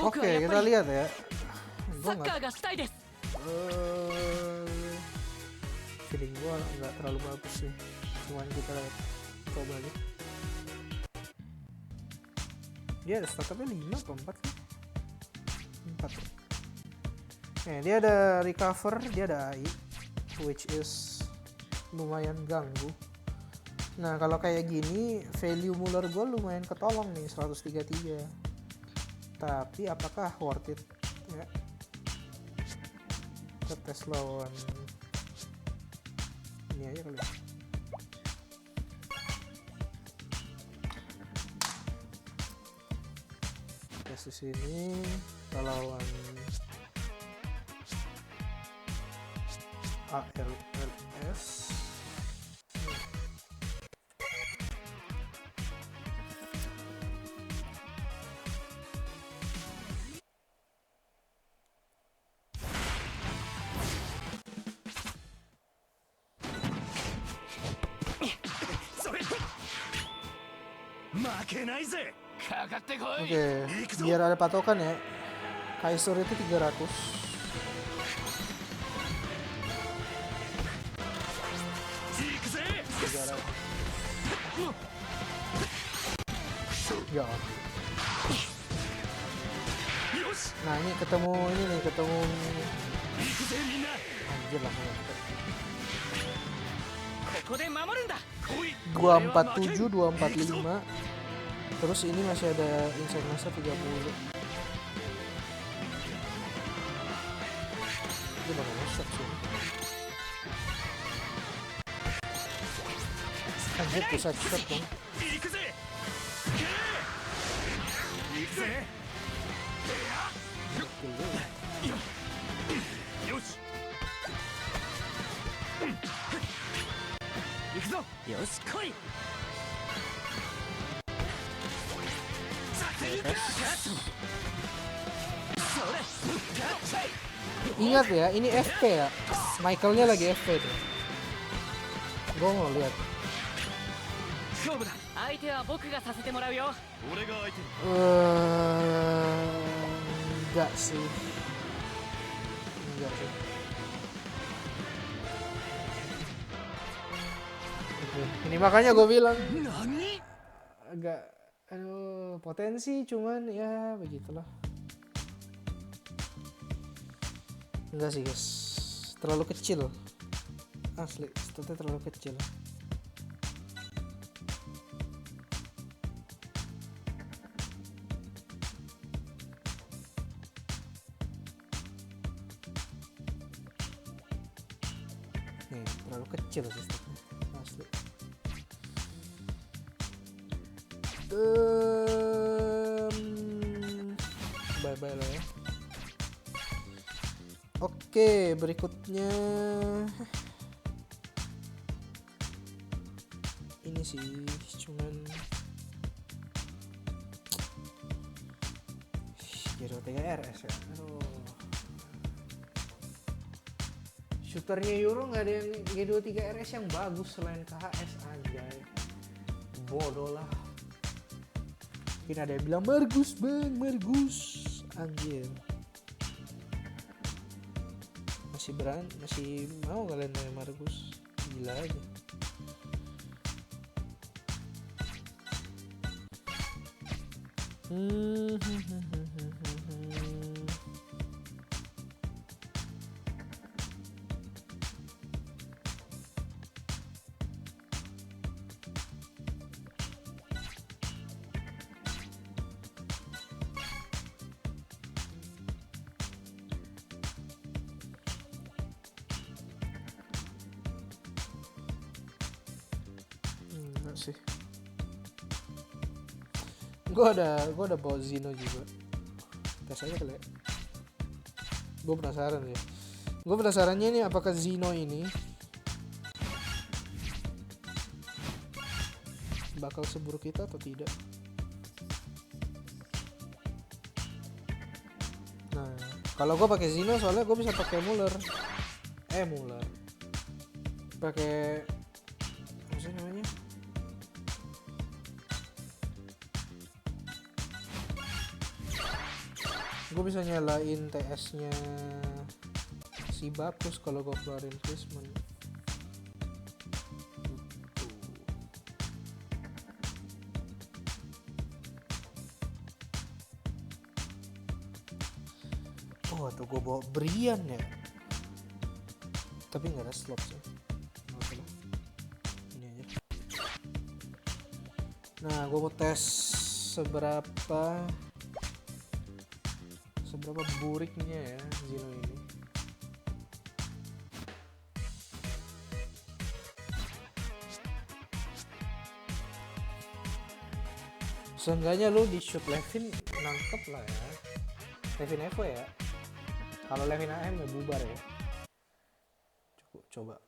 Oke, kita lihat ya. Gua feeling gua nggak terlalu bagus sih. Cuman kita coba aja. Dia ada startupnya 5 atau 4 sih? 4. Dia ada recover, dia ada AI, which is lumayan ganggu. Nah kalau kayak gini value Muller gue lumayan ketolong nih 133. Tapi apakah worth it ya? Kita tes lawan ini aja kali ya. Tes di sini kita lawan ALLS. Oke, biar ada patokan ya. Kaiser itu 300. Ya. Nah ini ketemu ini nih, ketemu anjir lah. 247, 245. Terus ini masih ada insect masa 30. Dia bakal nge-shot sih. Anjir pusat shot dong. Ingat ya, ini FP ya. Michaelnya lagi FP tuh. Gue mau lihat. Enggak sih. Enggak sih. Ini makanya gue bilang agak potensi, cuman ya begitulah. Enggak sih guys, terlalu kecil asli, statnya terlalu kecil. Nih, terlalu kecil sih stepnya. Asli. Bye-bye lah ya. Oke, berikutnya ini sih cuman G23 RS ya. Aduh. Shooternya Euro nggak ada yang G23 RS yang bagus selain KHS, anjay. Bodoh lah. Mungkin ada yang bilang Margus bang, Margus, anjir. Masih mau kalian main Margus? Gila aja. Enggak sih. Gue ada bawa Zino juga. Tes aja kali ya. Gue penasaran ya. Gue penasarannya nih apakah Zino ini bakal seburuk kita atau tidak. Nah, kalau gue pakai Zino soalnya gue bisa pakai Muller. Pakai apa sih namanya? Gue bisa nyalain TS-nya si Bakus kalau gue keluarin Prisman. Oh, atau gue bawa Brian ya. Tapi nggak ada slot sih. Oke lah. Ini aja. Nah, gue mau tes seberapa buriknya ya Zino ini. Seenggaknya lu di shoot Levin nangkep lah ya. Levin Evo ya. Kalau Levin AM mau bubar ya. Coba.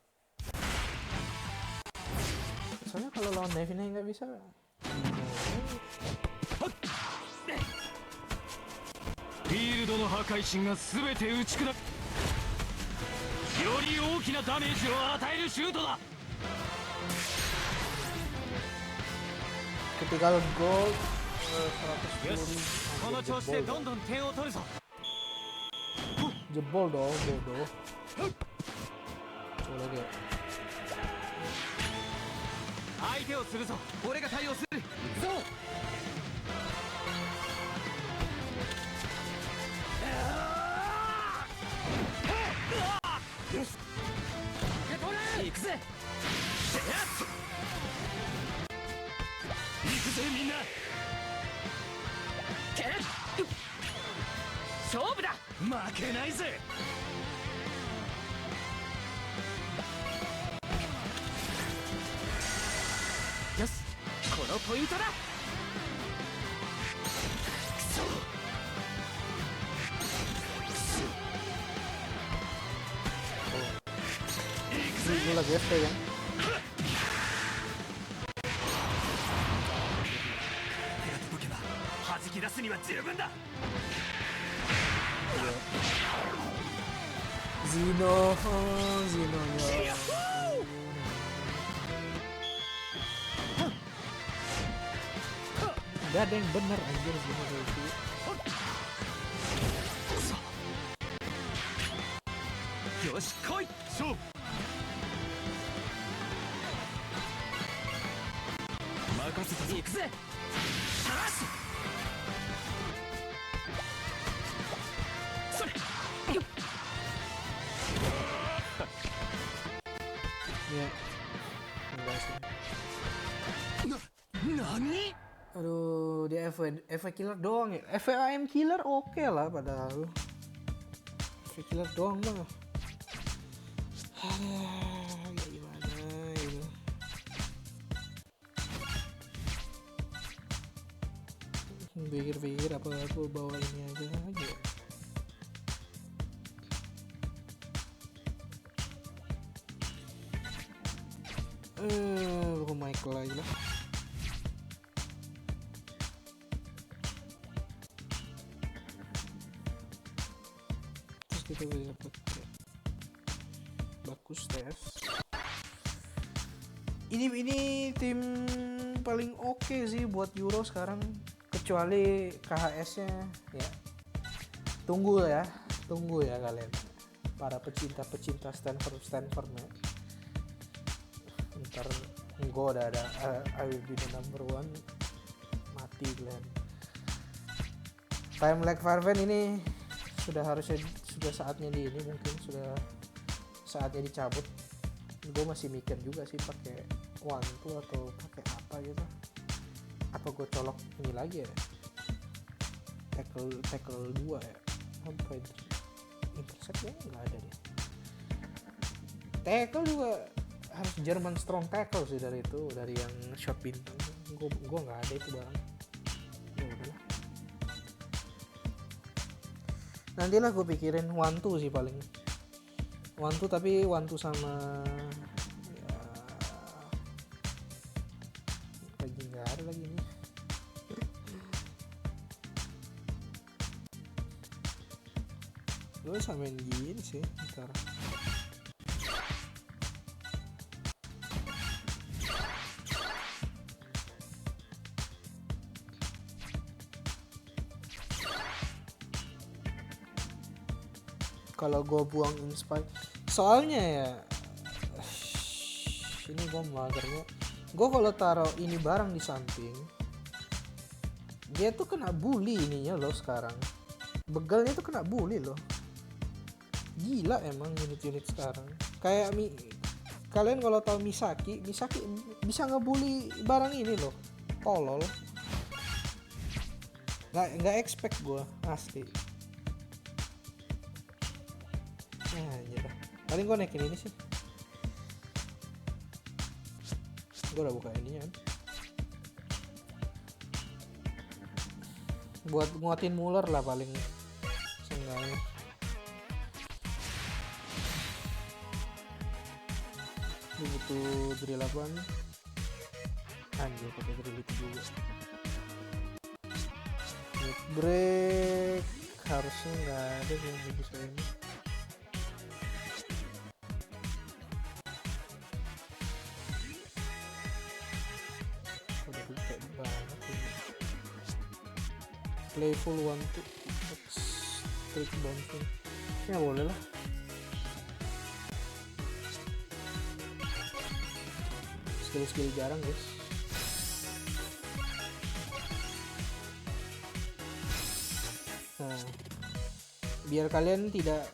Soalnya kalau lawan Levin nggak bisa. フィールドの破壊神が全て打ち砕く。より大きなダメージを与えるシュートだ。 Ketika gol よし、この調子でどんどん点を取るぞ。 jebol dong, bodoh. Coba lagi ya. 相手をするぞ。俺が対応する。行くぞ。 行くぜ。行くぜみんな。勝負だ。負けないぜ。よし、このポイントだ。くそ。 Ini lagi FP kan? 弾き出すには十分だ。 Zino, Zinonya. Gak ada yang bener anjir Zino itu. Yoshi, koi. Show. Makaseta zo. Iku ze. Tash. Sore. Yo. Ya. Enggak sih. Nani? Aduh, dia FV killer doang ya. FVAM killer oke lah padahal. FV killer doang mah. pikir-pikir apa aku bawa ini aja. Michael aja lah. Terus kita bisa dapat bagus tes. Ini tim paling oke sih buat Euro sekarang, kecuali KHS-nya ya. Tunggu ya kalian para pecinta Stanford ya. Ntar gue udah ada I will be the number one, mati kalian. Time lag Farven ini sudah saatnya mungkin sudah saatnya dicabut. Gue masih mikir juga sih pakai One-Two atau pakai apa gitu, apa gue colok ini lagi ya, tackle 2 ya, apa intercept ya nggak ada deh. Tackle juga harus German strong tackle sih, dari yang shot bintang. Gue nggak ada itu barang. Ya udahlah, nantilah gue pikirin One-Two sih paling. One-Two, tapi One-Two sama ya, lagi nggak ada lagi nih. Gue samain gini sih ntar. Kalau gue buang inspire, soalnya ya ini gue magernya, gue kalau taruh ini barang di samping, dia tuh kena bully ininya loh sekarang, begalnya tuh kena bully loh, gila emang unit-unit sekarang. Kayak kalian kalau tahu Misaki bisa ngebully barang ini loh, tolol. Nggak expect gue asli. Anjir, paling gue naikin ini sih. Gue udah buka ininya kan, buat nguatin Muller lah paling seenggaknya. Gue butuh drill apaan? Anjir, pakai drill itu juga. Mid break harusnya nggak ada yang bagus kayak ini. Playful 1-2 trick bouncing ya boleh lah. Skill jarang guys. Nah, biar kalian tidak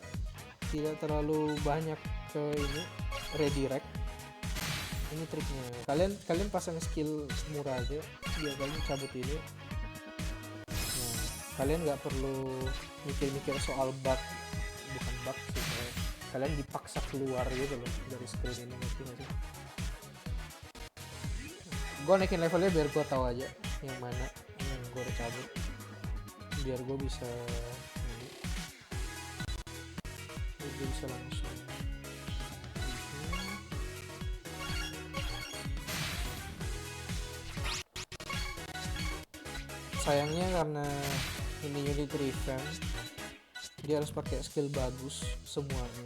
terlalu banyak ke ini redirect, ini triknya. Kalian pasang skill murah aja biar kalian cabut ini. Kalian nggak perlu mikir-mikir soal bukan bug sih, kalian dipaksa keluar gitu loh dari screen ini, ngerti nggak sih? Gue naikin levelnya biar gue tahu aja yang mana yang gue udah cabut, biar gue bisa langsung. Sayangnya karena ini unit revamp, dia harus pakai skill bagus semuanya.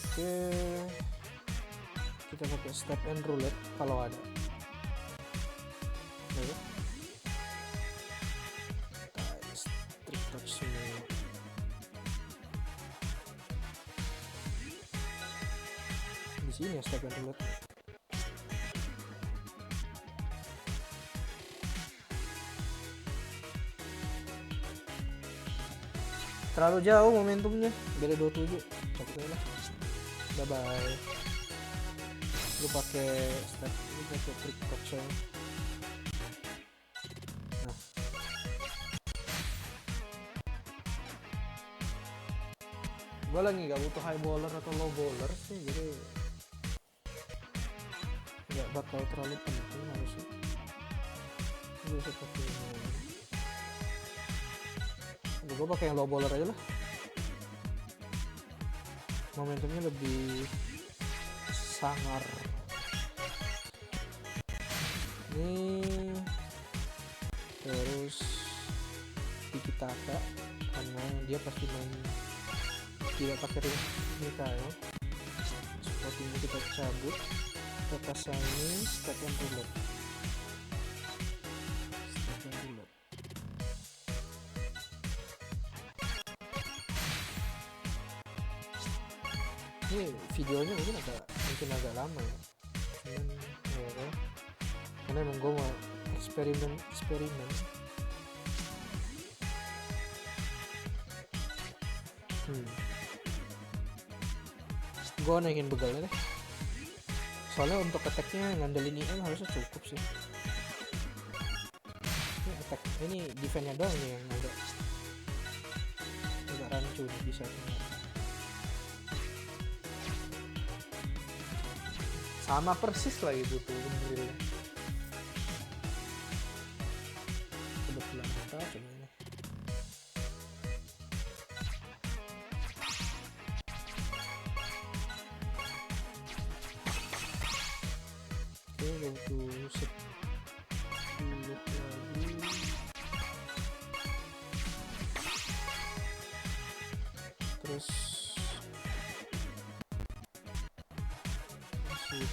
Oke, kita pakai step and roulette kalau ada. Oke. Trick touch semua. Di sini ya step and roulette. Terlalu jauh momentumnya, beda 27. Cabut aja lah. Bye bye. Lu pakai step, lu pakai trick touch. Nah, gue lagi gak butuh high bowler atau low bowler sih, jadi bakal terlalu penting harusnya. Gue seperti ini. Gue pakai yang low bowler aja lah. Momentumnya lebih sangar. Ini terus Tiki Taka karena dia pasti main tidak pakai Mikael. Seperti ini kita cabut, kita pasangin stack and reload. Ini videonya mungkin agak lama ya, cuman ya, karena emang gue mau eksperimen. Gue naikin begalnya deh, soalnya untuk attack-nya ngandelin IM harusnya cukup sih. Ini attack, ini defense-nya doang nih yang agak rancu nih bisa. Sama persis lagi butuh bener. Kebetulan kita coba ini. Oke, butuh 10 lagi. Terus sini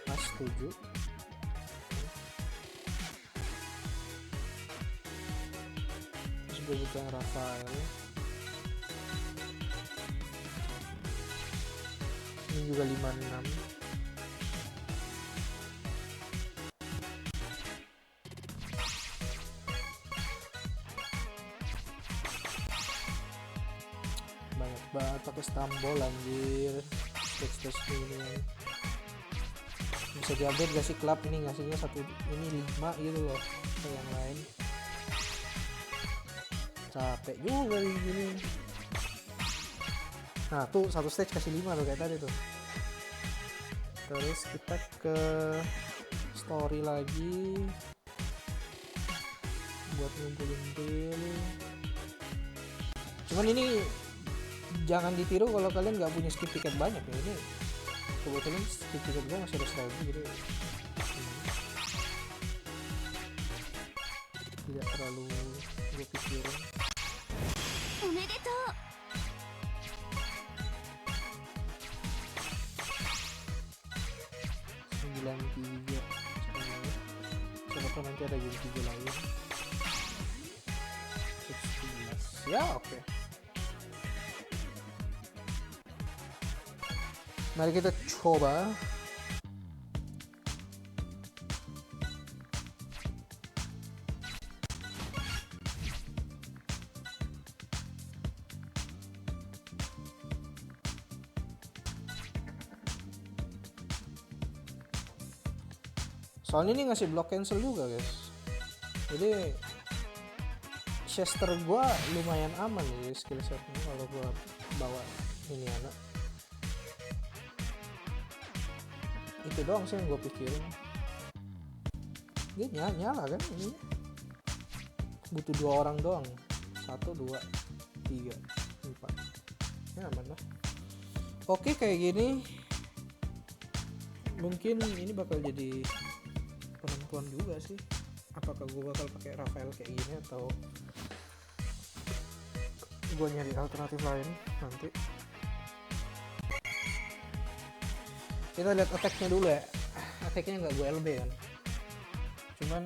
mas 7. Terus gue butuh Rafael. Ini juga 56. Banyak banget pakai stambol anjir. Stage ini bisa diupdate gak sih klub ini, ngasihnya satu ini 5 gitu loh kayak yang lain. Capek juga gini. Nah tuh satu stage kasih 5 loh kayak tadi tuh. Terus kita ke story lagi buat ngumpulin deal. Cuman ini jangan ditiru kalau kalian nggak punya skip tiket banyak ya. Ini kebetulan skip tiket gue masih ada 1000 jadi tidak terlalu gue pikirin. 93 siapa tahu nanti ada game 3 lain. 11 ya oke. Mari kita coba. Soalnya ini ngasih block cancel juga guys. Jadi Chester gua lumayan aman nih skill setnya kalau gua bawa ini anak. Itu doang sih yang gue pikirin. Dia nyala kan ini. Butuh 2 orang doang. 1, 2, 3, 4. Ya aman lah. Oke kayak gini. Mungkin ini bakal jadi penentuan juga sih. Apakah gue bakal pakai Rafael kayak gini atau gue nyari alternatif lain nanti. Kita lihat attack-nya dulu ya. Attack-nya nggak gue LB kan. Cuman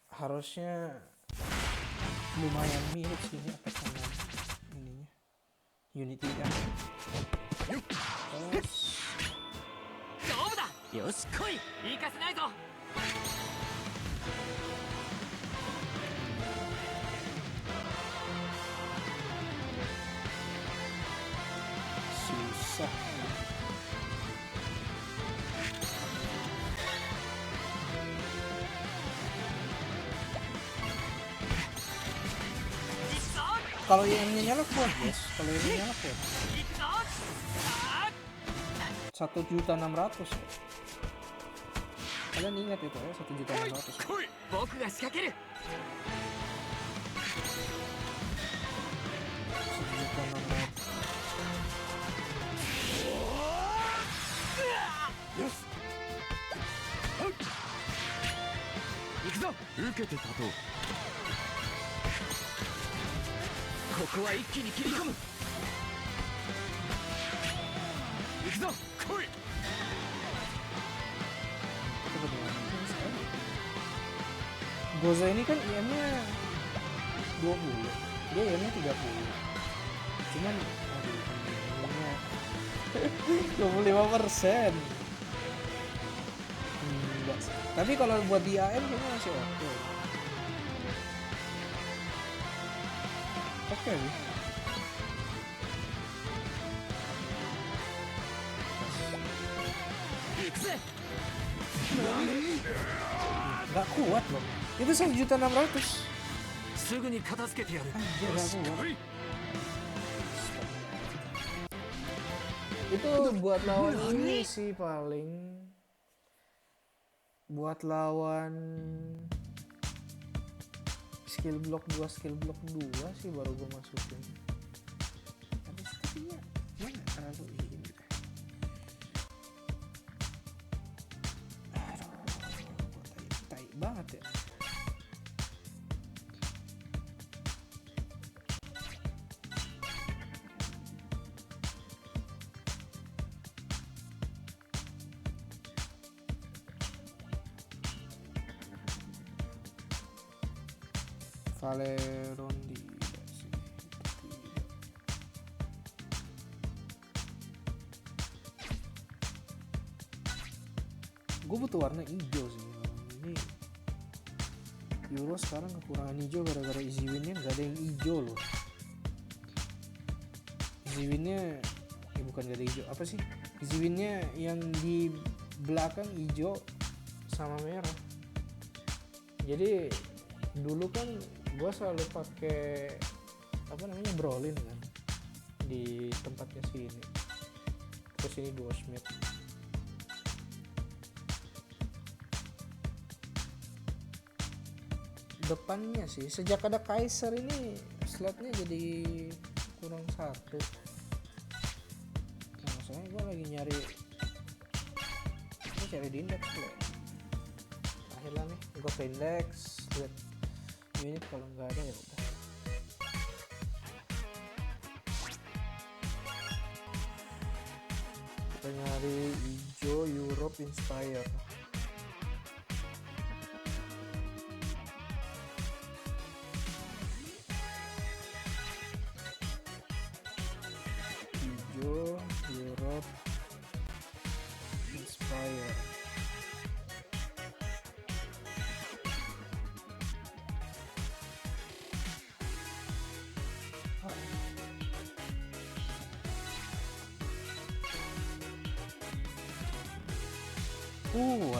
harusnya lumayan mirip sih ini attack sama ininya. Unity kan. Terus Yoshi, koi! Ikasenai zo! susah. Kalau yang nyala kuat guys, kalau yang nyala kuat. 1.600.000 ya. Kalian ingat itu ya 1.600.000 ya? 僕が仕掛ける 1.600.000 よし行くぞ受けて立とうここは一気に切り込む行くぞ来い Goza ini kan IM-nya 20, dia IM-nya 30. Cuman aduh IM-nya 25%. Enggak sih. Tapi kalau buat di AM kayaknya masih oke. Oke nih. Nggak kuat loh. Itu 1.600.000. すぐに片付けてやる Anjir nggak kuat. Itu buat lawan ini sih paling. Buat lawan skill block 2 sih baru gue masukin. Habis itu ya nggak terlalu ini. Aduh, tai banget ya. Valeron tidak sih. Gue butuh warna hijau sih. Ini Euro sekarang kekurangan hijau gara-gara easy win-nya nggak ada yang hijau loh. Easy win-nya bukan gak ada hijau, apa sih? Easy win-nya yang di belakang hijau sama merah. Jadi dulu kan gue selalu pakai apa namanya Brolin kan di tempatnya sini, terus ini Duo Smith. Depannya sih sejak ada Kaiser ini slotnya jadi kurang satu. Nah masalahnya gue lagi nyari di index play. Akhirnya nih gue ke index lihat unit, kalau nggak ada ya udah. Kita nyari hijau Europe Inspire. Hijau Europe Inspire.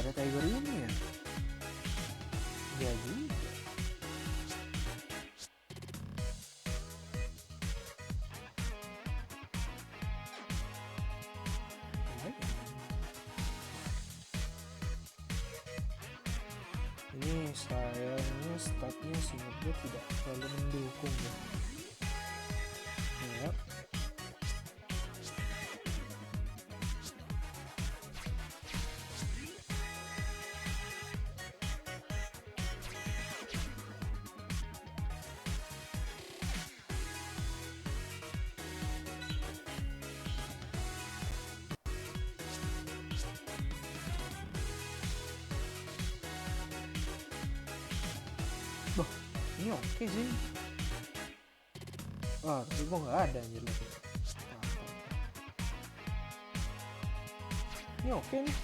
Ada Tiger ini ya. Ya juga. Ini sayangnya statnya singkat gue tidak terlalu mendukung ya. Ya. Ini oke sih. Tapi gue nggak ada anjir lagi. Ini oke nih.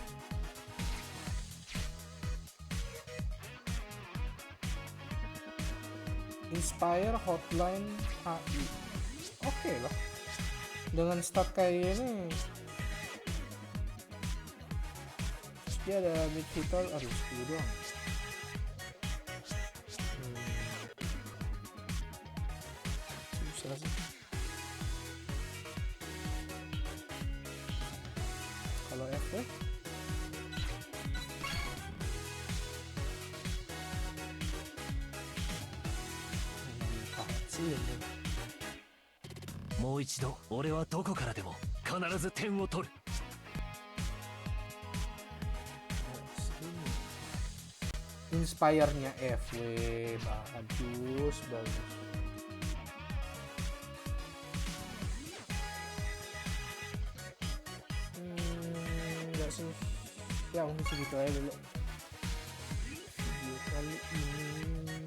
Inspire Hotline HI. Oke lah. Dengan stat kayak ini. Terus dia ada mid vital, 10 doang. Oke. Sih ini. もう一度俺はどこからでも必ず点を取る。 Inspire-nya FW bagus bagus. Enggak sih. Ya mungkin segitu aja dulu. Video kali ini.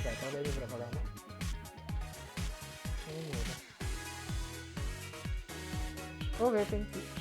Nggak tahu deh ini berapa lama. Ini udah. Oke, thank you.